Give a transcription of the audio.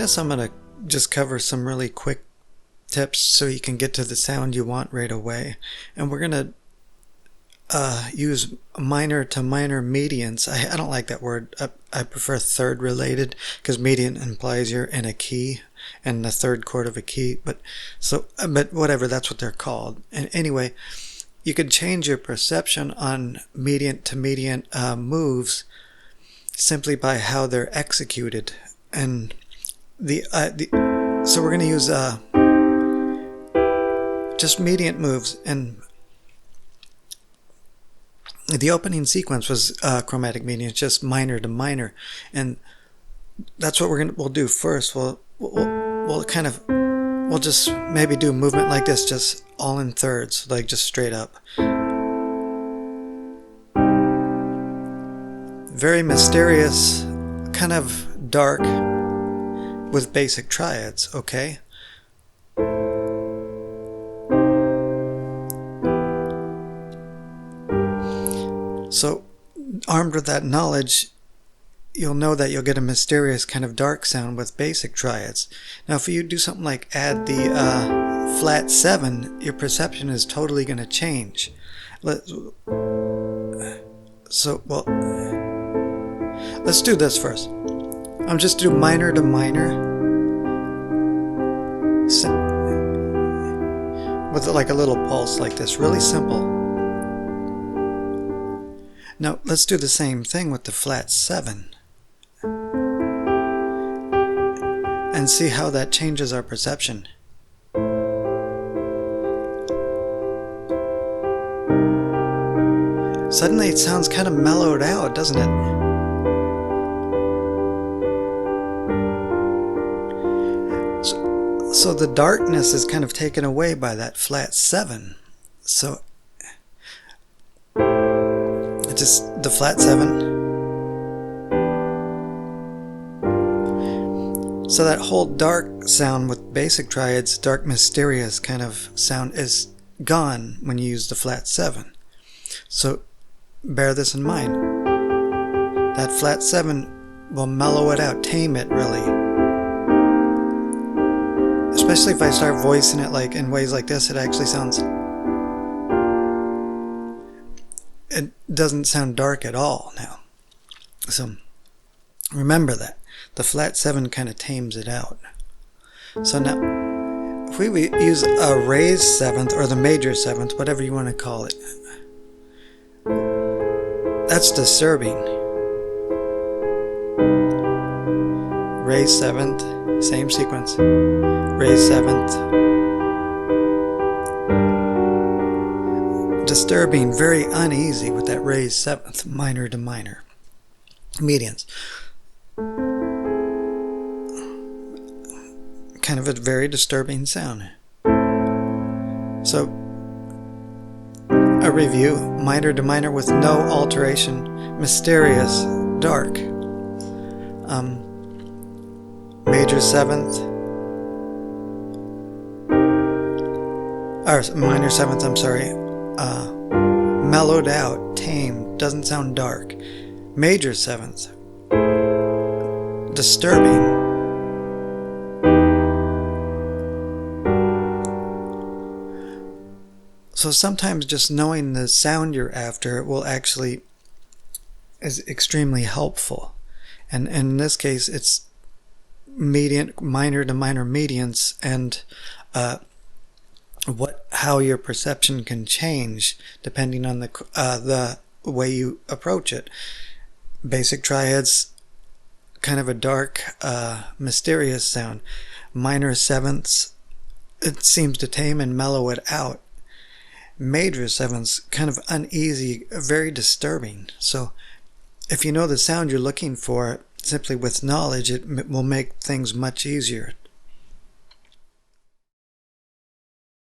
this I'm going to just cover some really quick tips so you can get to the sound you want right away. And we're going to use minor to minor mediants. I don't like that word. I prefer third related, because mediant implies you're in a key and the third chord of a key. But whatever, that's what they're called. And anyway, you can change your perception on mediant to mediant moves simply by how they're executed. And so we're going to use just mediant moves, and the opening sequence was chromatic mediant, just minor to minor, and that's what we'll do first. We'll just maybe do a movement like this, just all in thirds, like just straight up. Very mysterious, kind of dark, with basic triads, okay? So, armed with that knowledge, you'll know that you'll get a mysterious kind of dark sound with basic triads. Now, if you do something like add the flat 7, your perception is totally going to change. Let's do this first. I'm just do minor to minor with like a little pulse like this, really simple. Now let's do the same thing with the flat 7 and see how that changes our perception. Suddenly it sounds kind of mellowed out, doesn't it? So the darkness is kind of taken away by that flat 7. So it's just the flat 7. So that whole dark sound with basic triads, dark mysterious kind of sound, is gone when you use the flat 7. So bear this in mind. That flat 7 will mellow it out, tame it really. Especially if I start voicing it like in ways like this, it actually sounds... It doesn't sound dark at all now. So remember that. The flat 7 kind of tames it out. So now, if we use a raised 7th or the major 7th, whatever you want to call it, that's disturbing. Raised 7th, same sequence. Raised 7th. Disturbing, very uneasy with that raised 7th, minor to minor. Medians. Kind of a very disturbing sound. So, a review: minor to minor with no alteration, mysterious, dark. Major 7th, or minor 7th, I'm sorry, mellowed out, tamed, doesn't sound dark. Major 7th, disturbing. So sometimes just knowing the sound you're after will actually is extremely helpful. And in this case, it's minor to minor mediants, and how your perception can change depending on the way you approach it. Basic triads, kind of a dark, mysterious sound. Minor 7ths, it seems to tame and mellow it out. Major 7ths, kind of uneasy, very disturbing. So if you know the sound you're looking for, simply with knowledge, it will make things much easier